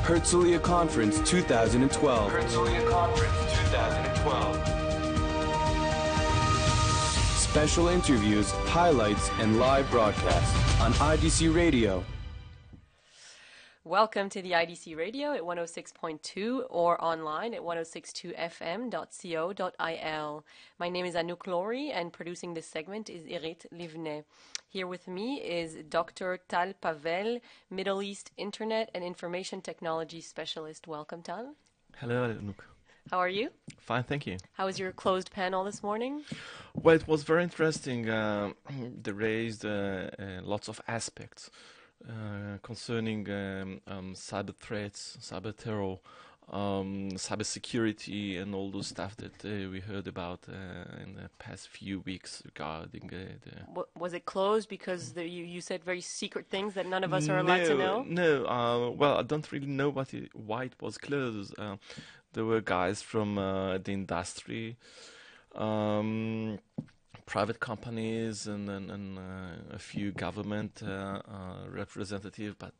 Herzliya Conference 2012. Herzliya Conference 2012. Special interviews, highlights, and live broadcasts on IDC Radio. Welcome to the IDC Radio at 106.2 or online at 1062fm.co.il. My name is Anouk Laurie and producing this segment is Irit Livne. Here with me is Dr. Tal Pavel, Middle East Internet and Information Technology Specialist. Welcome, Tal. Hello, Anouk. How are you? Fine, thank you. How was your closed panel this morning? Well, it was very interesting. They raised lots of aspects concerning cyber threats, cyber terror, cyber security, and all those stuff that we heard about in the past few weeks regarding Was it closed because you said very secret things that none of us are allowed to know? No, well, I don't really know why it was closed. There were guys from the industry, private companies, and a few government representatives, but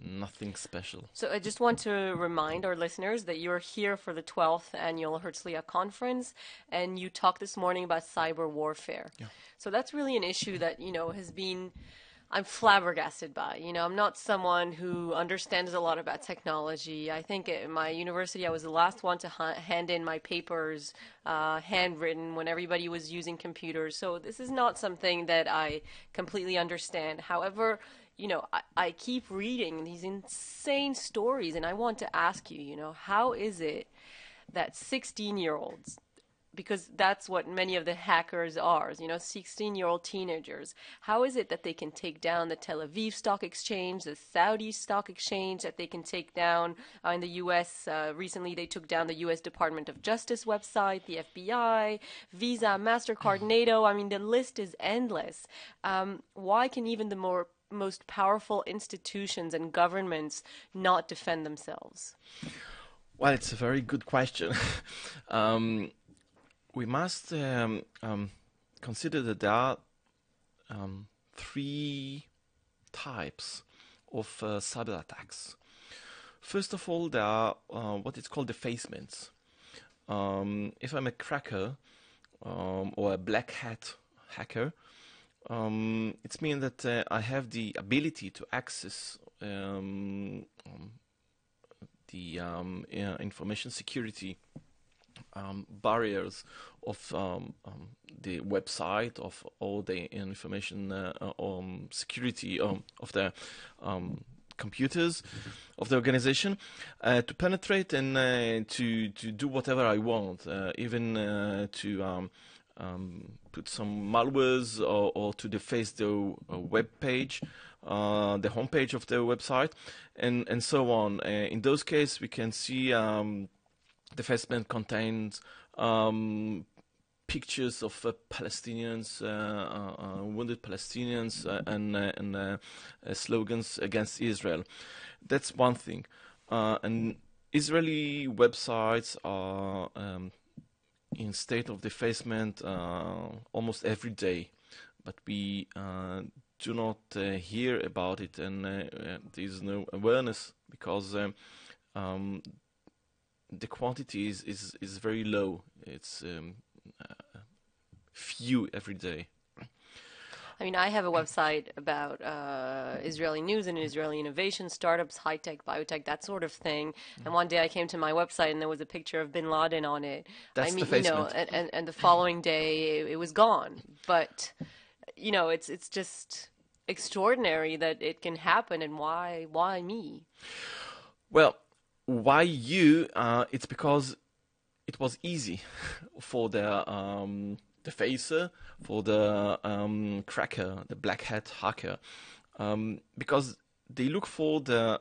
nothing special. So I just want to remind our listeners that you're here for the 12th annual Herzliya Conference, and you talked this morning about cyber warfare. Yeah. So that's really an issue that, I'm flabbergasted by. I'm not someone who understands a lot about technology. I think at my university, I was the last one to hand in my papers handwritten when everybody was using computers. So this is not something that I completely understand. However, I keep reading these insane stories, and I want to ask you, how is it that 16-year-olds, because that's what many of the hackers are, 16-year-old teenagers. How is it that they can take down the Tel Aviv Stock Exchange, the Saudi Stock Exchange, that they can take down in the U.S.? Recently, they took down the U.S. Department of Justice website, the FBI, Visa, MasterCard, NATO. I mean, the list is endless. Why can even the most powerful institutions and governments not defend themselves? Well, it's a very good question. We must consider that there are three types of cyber attacks. First of all, there are what is called defacements. If I'm a cracker or a black hat hacker, it means that I have the ability to access the information security barriers of the website of all the information security of the computers of the organization to penetrate and to do whatever I want, even to put some malwares or to deface the web page, the homepage of the website, and so on. In those cases, we can see defacement contains pictures of Palestinians, wounded Palestinians, and slogans against Israel. That's one thing. And Israeli websites are in state of defacement almost every day, but we do not hear about it, and there is no awareness because the quantity is very low. It's few every day. I mean, I have a website about Israeli news and Israeli innovation, startups, high-tech, biotech, that sort of thing. And one day I came to my website and there was a picture of bin Laden on it. That's defacement. And the following day it was gone. But, it's just extraordinary that it can happen, and why me? Well, why you? It's because it was easy for the facer, for the cracker, the black hat hacker, because they look for the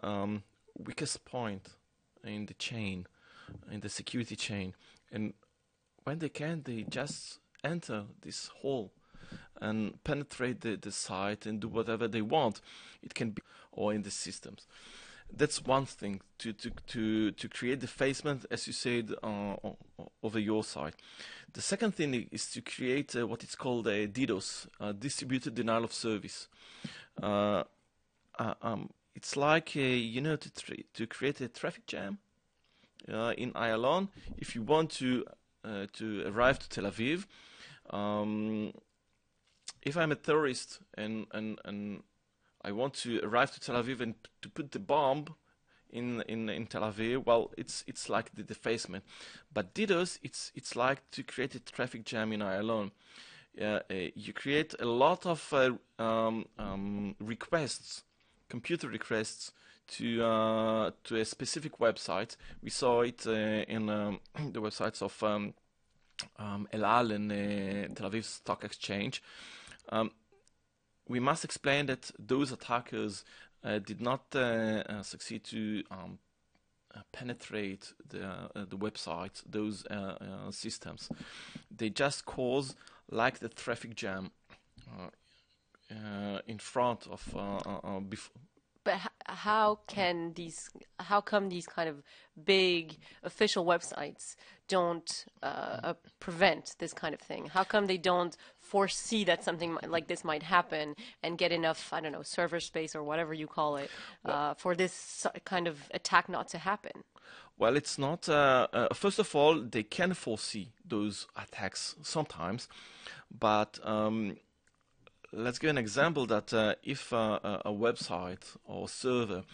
weakest point in the chain, in the security chain, and when they can, they just enter this hole and penetrate the site and do whatever they want. It can be or in the systems. That's one thing, to create defacement, as you said, over your side. The second thing is to create what is called a DDoS, distributed denial of service. it's like to create a traffic jam in Ireland. If you want to arrive to Tel Aviv, if I'm a terrorist and I want to arrive to Tel Aviv and to put the bomb in Tel Aviv, well, it's like the defacement. But DDoS, it's like to create a traffic jam in Ireland. You create a lot of requests, computer requests to a specific website. We saw it in the websites of El Al and Tel Aviv Stock Exchange. We must explain that those attackers did not succeed to penetrate the websites, those systems. They just cause like the traffic jam in front of But how come these kind of big official websites don't prevent this kind of thing? How come they don't foresee that something like this might happen and get enough, I don't know, server space or whatever you call it, for this kind of attack not to happen? Well, it's not. First of all, they can foresee those attacks sometimes, but let's give an example that if a website or server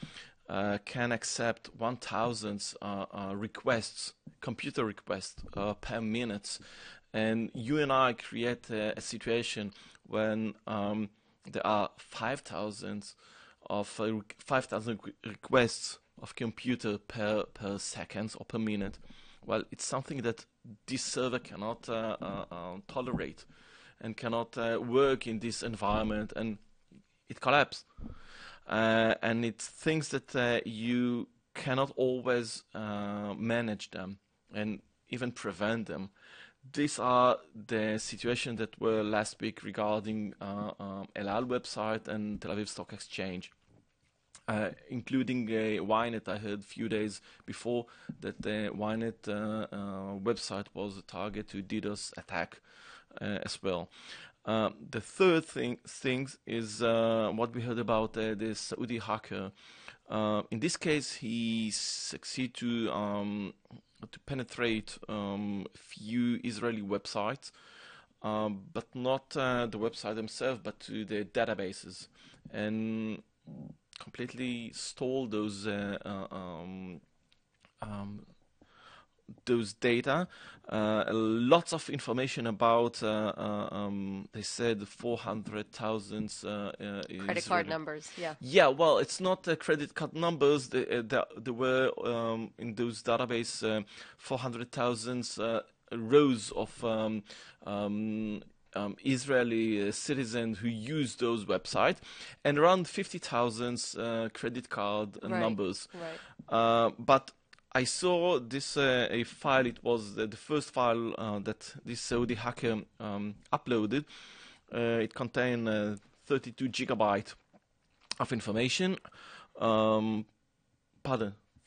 can accept 1,000 requests, computer requests per minute, and you and I create a situation when there are 5,000 requests of computer per second or per minute, well, it's something that this server cannot tolerate and cannot work in this environment, and it collapses. And it's things that you cannot always manage them and even prevent them. These are the situations that were last week regarding El Al website and Tel Aviv Stock Exchange. Including Ynet. I heard a few days before that the Ynet website was a target to DDoS attack as well. The third thing is what we heard about the Saudi hacker. In this case, he succeeded to penetrate few Israeli websites, but not the website themselves, but to the databases, and completely stole those data. Lots of information about they said 400,000 credit card numbers. Yeah, well, it's not credit card numbers. There were in those database 400,000 rows of Israeli citizens who use those websites, and around 50,000 credit card numbers. Right. But I saw this a file. It was the first file that this Saudi hacker uploaded. It contained 32 gigabytes of information.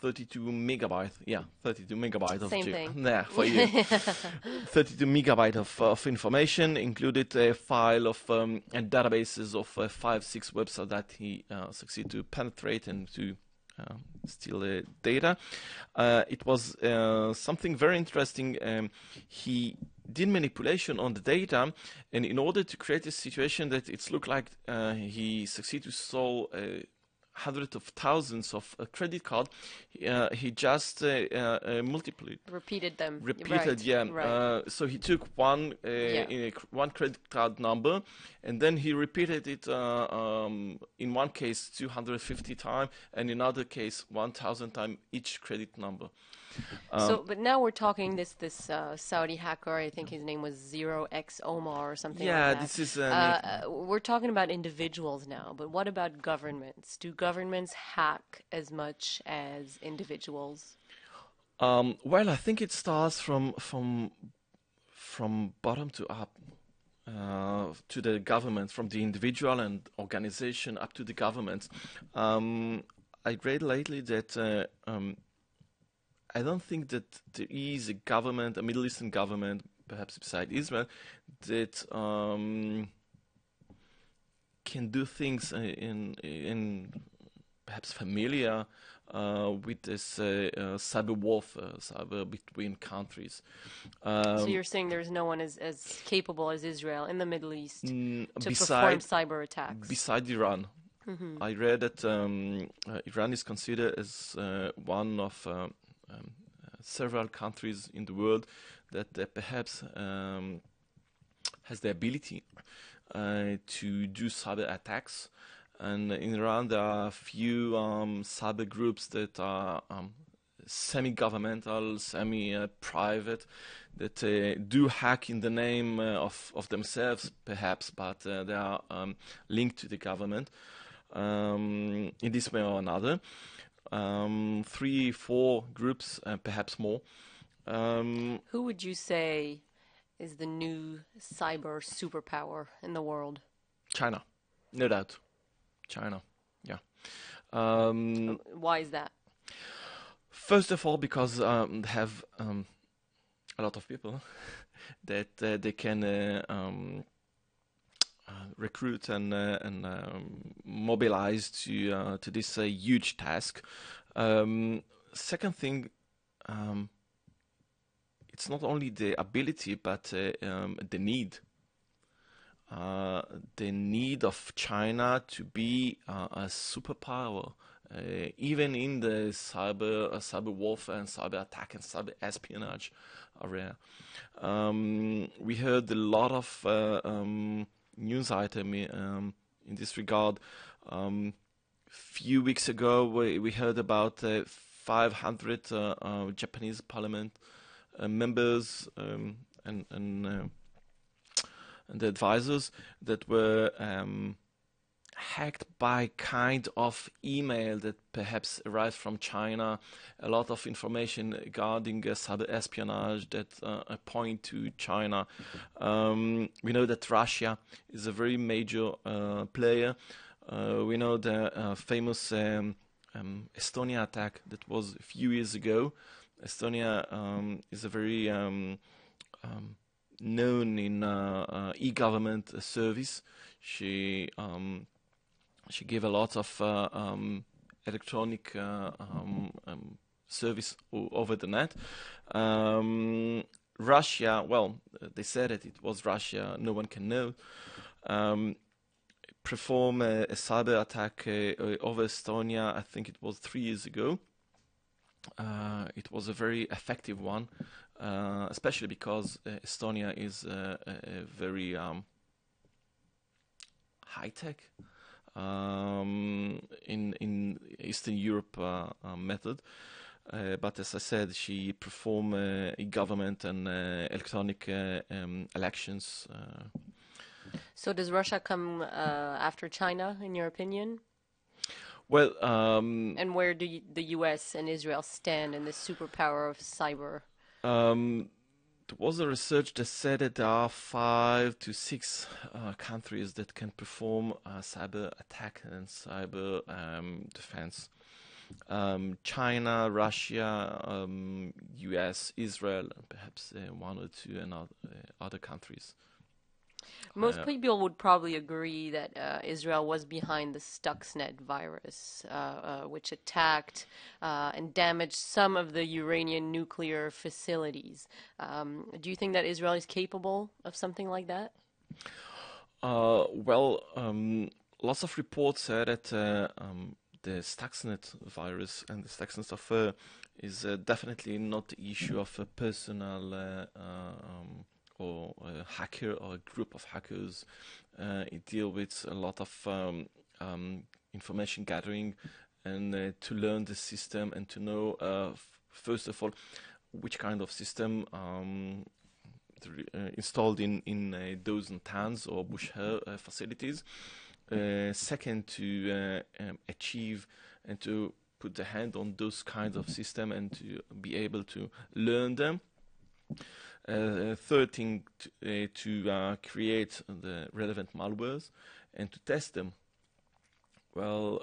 32 megabytes. Yeah, 32 megabytes of same thing. Yeah, for you. 32 megabytes of information, included a file of and databases of 5-6 websites that he succeeded to penetrate and to steal the data. It was something very interesting. He did manipulation on the data, and in order to create a situation that it looked like he succeeded to solve hundreds of thousands of credit card, he just repeated them. Repeated, right. Right. So he took one credit card number, and then he repeated it in one case 250 times, and in other case 1,000 times each credit number. But now we're talking this Saudi hacker. I think his name was 0x Omar or something. Yeah, like that. this is. We're talking about individuals now, but what about governments? Do governments hack as much as individuals? Well, I think it starts from bottom to up. To the government, from the individual and organization up to the government. I read lately that I don't think that there is a government, a Middle Eastern government, perhaps beside Israel, that can do things in perhaps familiar with this cyber warfare, cyber between countries. So you're saying there's no one as capable as Israel in the Middle East to beside perform cyber attacks? beside Iran. I read that Iran is considered as one of several countries in the world that perhaps has the ability to do cyber attacks. And in Iran, there are a few cyber groups that are semi-governmental, semi-private, that do hack in the name of themselves, perhaps, but they are linked to the government in this way or another. 3, 4 groups, perhaps more. Who would you say is the new cyber superpower in the world? China, no doubt. China, yeah. Why is that? First of all, because they have a lot of people that they can recruit and mobilize to this huge task. Second thing, it's not only the ability but the need. The need of China to be a superpower, even in the cyber warfare and cyber attack and cyber espionage area. We heard a lot of news item in this regard. Few weeks ago, we heard about 500 Japanese parliament members and the advisors that were hacked by kind of email that perhaps arrived from China. A lot of information regarding cyber espionage that point to China. We know that Russia is a very major player. We know the famous Estonia attack that was a few years ago. Estonia is a very known in e-government service. She gave a lot of electronic service over the net. Russia, well, they said that it was Russia. No one can know. Perform a cyber attack over Estonia. I think it was 3 years ago. It was a very effective one. Especially because Estonia is a very high-tech in Eastern Europe method. But as I said, she performed e-government and electronic elections. So does Russia come after China, in your opinion? Well, and where do the U.S. and Israel stand in this superpower of cyber? There was a research that said that there are 5 to 6 countries that can perform cyber attack and cyber defense. China, Russia, US, Israel, and perhaps 1 or 2 and other countries. Most people would probably agree that Israel was behind the Stuxnet virus, which attacked and damaged some of the Iranian nuclear facilities. Do you think that Israel is capable of something like that? Well, lots of reports say that the Stuxnet virus and the Stuxnet affair is definitely not the issue of a personal or a hacker or a group of hackers. It deals with a lot of information gathering and to learn the system and to know, first of all, which kind of system installed in those towns or bush facilities. Second, to achieve and to put the hand on those kinds of system and to be able to learn them. Third thing, to create the relevant malwares and to test them. Well,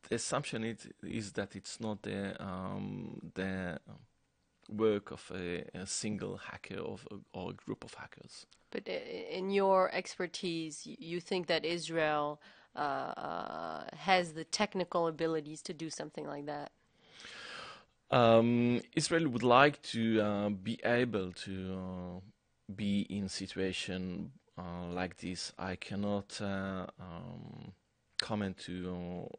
the assumption is that it's not the work of a single hacker or a group of hackers. But in your expertise, you think that Israel has the technical abilities to do something like that? Israel would like to be able to be in situation like this. I cannot comment to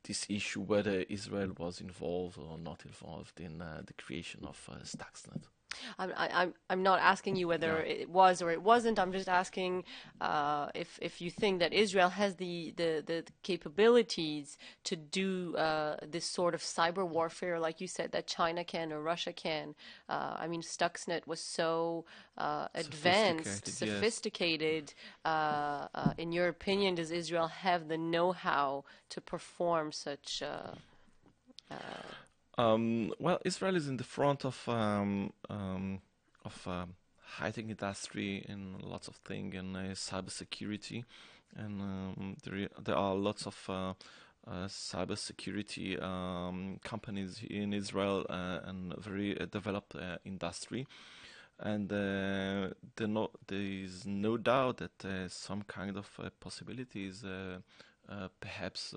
this issue whether Israel was involved or not involved in the creation of Stuxnet. I'm not asking you whether it was or it wasn't. I'm just asking if you think that Israel has the capabilities to do this sort of cyber warfare, like you said, that China can or Russia can. I mean, Stuxnet was so advanced, sophisticated. In your opinion, does Israel have the know-how to perform such? Well, Israel is in the front of high-tech industry in lots of things in cybersecurity, and there are lots of cybersecurity companies in Israel and very developed industry. And there is no doubt that some kind of possibilities perhaps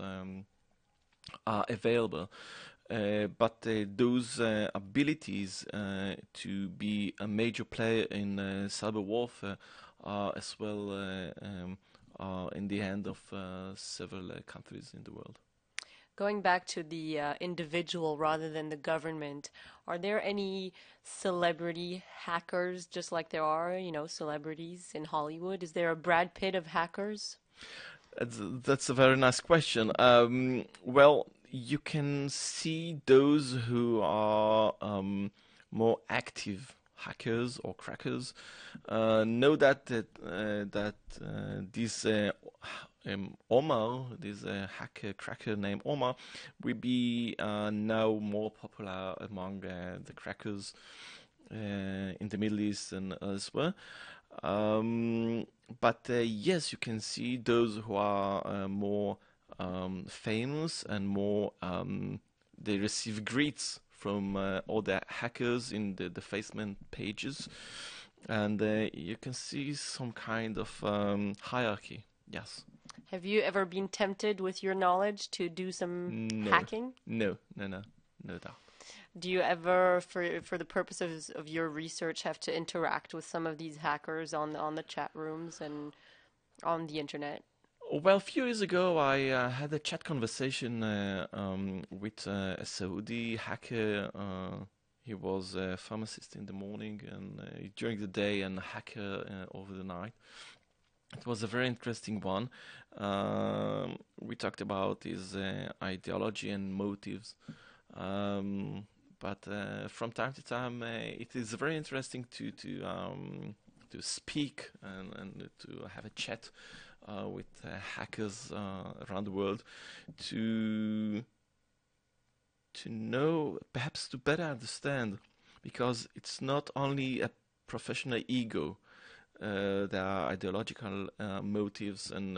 are available. But those abilities to be a major player in cyber warfare are as well in the hand of several countries in the world. Going back to the individual rather than the government, are there any celebrity hackers, just like there are, celebrities in Hollywood? Is there a Brad Pitt of hackers? That's a very nice question. Well, you can see those who are more active hackers or crackers know that this Omar, this hacker cracker named Omar, will be now more popular among the crackers in the Middle East and elsewhere. But yes, you can see those who are more famous and more they receive greets from all the hackers in the Facebook pages, and you can see some kind of hierarchy. Yes. Have you ever been tempted with your knowledge to do some hacking? No doubt. Do you ever, for the purposes of your research, have to interact with some of these hackers on the chat rooms and on the internet? Well, a few years ago, I had a chat conversation with a Saudi hacker. He was a pharmacist in the morning and during the day, and a hacker over the night. It was a very interesting one. We talked about his ideology and motives. But from time to time, it is very interesting to speak and to have a chat with hackers around the world to know, perhaps to better understand, because it's not only a professional ego. There are ideological motives and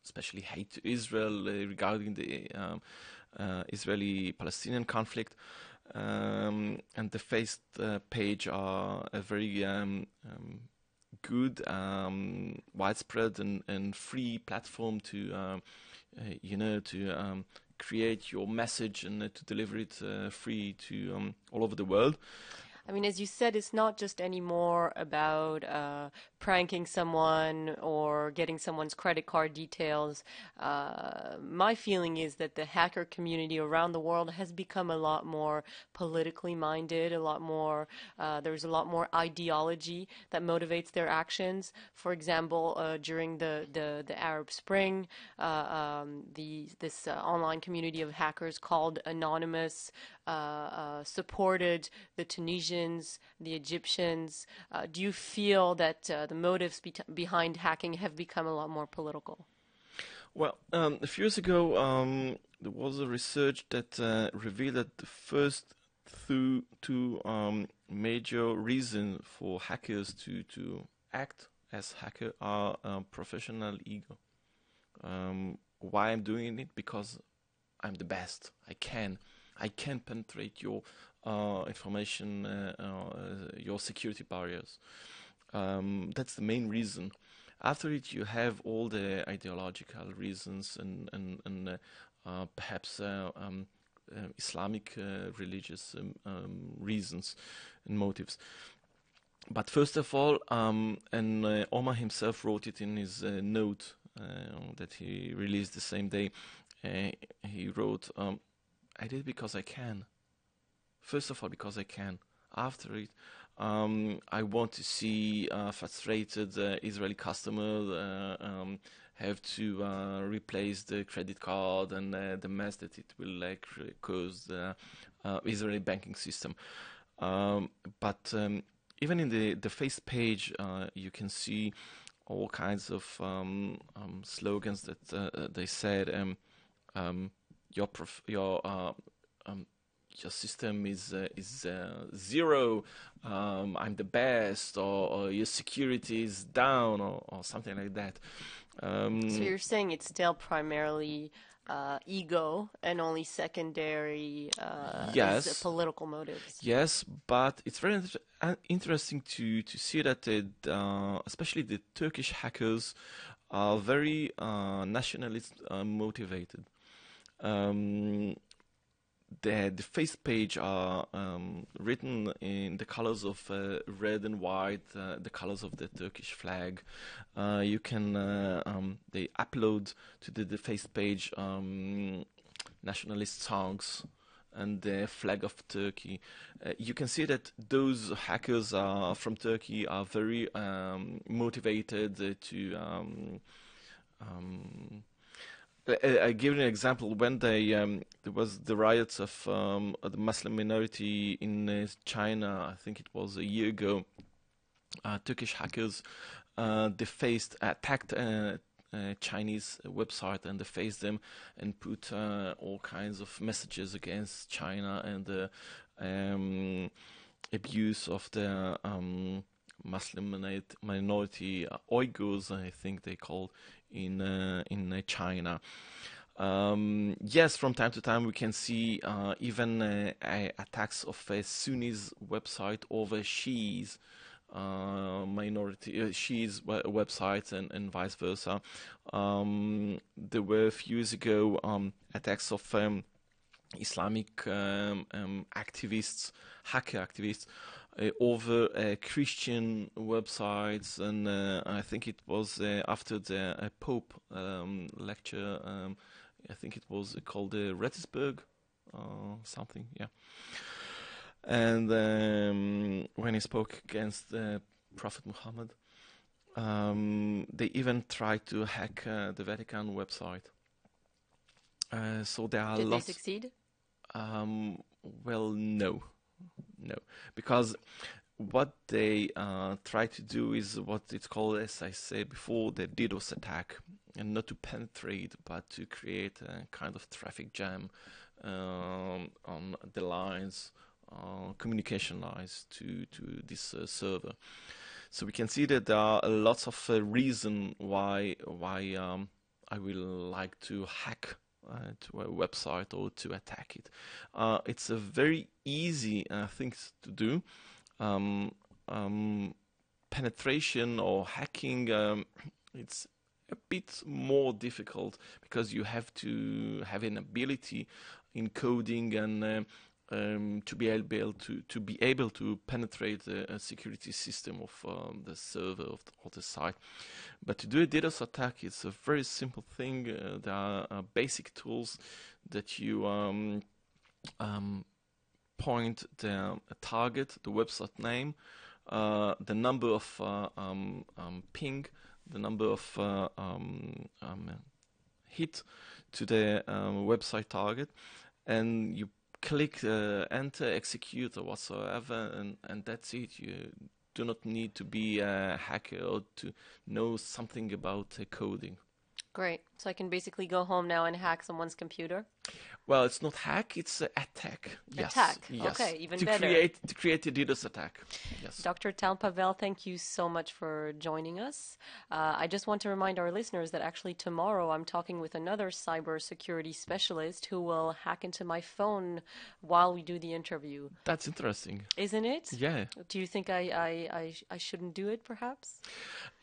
especially hate to Israel regarding the Israeli-Palestinian conflict. And the Facebook page are a very good, widespread and free platform to create your message and to deliver it free to all over the world. I mean, as you said, it's not just anymore about pranking someone or getting someone's credit card details. My feeling is that the hacker community around the world has become a lot more politically minded, a lot more, there's a lot more ideology that motivates their actions. For example, during the Arab Spring, this online community of hackers called Anonymous supported the Tunisians, the Egyptians. Do you feel that the motives behind hacking have become a lot more political? Well, a few years ago, there was a research that revealed that the first two major reasons for hackers to act as hacker are professional ego. Why I'm doing it? Because I'm the best. I can penetrate your information, your security barriers. That's the main reason. After it, you have all the ideological reasons and perhaps Islamic religious reasons and motives. But first of all, and Omar himself wrote it in his note that he released the same day. He wrote, I did it because I can. First of all, because I can. After it, I want to see frustrated Israeli customers have to replace the credit card and the mess that it will cause the Israeli banking system. But even in the face page, you can see all kinds of slogans that they said. Your system is zero. I'm the best, or your security is down, or something like that. So you're saying it's still primarily ego, and only secondary is political motives. Yes, but it's very interesting to see that especially the Turkish hackers are very nationalist motivated. The face page are written in the colors of red and white, the colors of the Turkish flag. You can they upload to the face page nationalist songs and the flag of Turkey. You can see that those hackers from Turkey are very motivated to. I give you an example. When there was the riots of the Muslim minority in China, I think it was a year ago, Turkish hackers attacked a Chinese website and defaced them and put all kinds of messages against China and the abuse of the Muslim minority Uyghurs, I think they called in China. Yes, from time to time we can see even attacks of Sunnis website over Shiis minority Shiis websites and vice versa. There were a few years ago attacks of Islamic activists, hacker activists, over Christian websites, and I think it was after the Pope lecture. I think it was called Retisburg, something, yeah. And when he spoke against Prophet Muhammad, they even tried to hack the Vatican website. So there are Did lots. they succeed? Well, no, because what they try to do is what it's called, as I said before, the DDoS attack, and not to penetrate, but to create a kind of traffic jam on the lines, communication lines to this server. So we can see that there are lots of reasons why I will like to hack to a website or to attack it. It's a very easy thing to do. Penetration or hacking, it's a bit more difficult because you have to have an ability in coding and to be able to penetrate a security system of the server of the site. But to do a DDoS attack, it's a very simple thing. There are basic tools that you point the target, the website name, the number of ping, the number of hit to the website target, and you click enter, execute, or whatsoever, and that's it. You do not need to be a hacker or to know something about coding. Great. So I can basically go home now and hack someone's computer? Well, it's not hack, it's attack. Yes. Attack. Yes. Okay, even to better. To create a DDoS attack. Yes. Dr. Tal Pavel, thank you so much for joining us. I just want to remind our listeners that actually tomorrow I'm talking with another cybersecurity specialist who will hack into my phone while we do the interview. That's interesting. Isn't it? Yeah. Do you think I shouldn't do it, perhaps?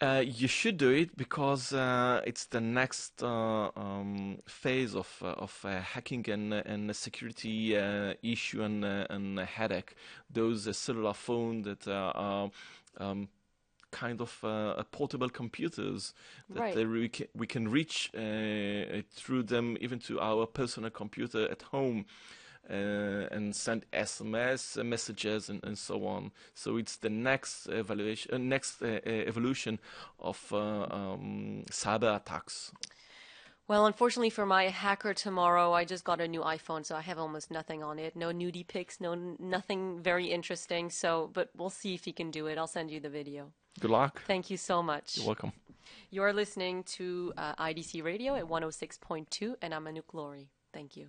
You should do it because it's the next phase of hacking and a security issue and a headache. Those cellular phones that are kind of portable computers that Right. we can reach through them even to our personal computer at home. And send SMS messages and so on. So it's the next evolution of cyber attacks. Well, unfortunately for my hacker tomorrow, I just got a new iPhone, so I have almost nothing on it. No nudie pics, nothing very interesting. So, but we'll see if he can do it. I'll send you the video. Good luck. Thank you so much. You're welcome. You're listening to IDC Radio at 106.2, and I'm Anouk Laurie. Thank you.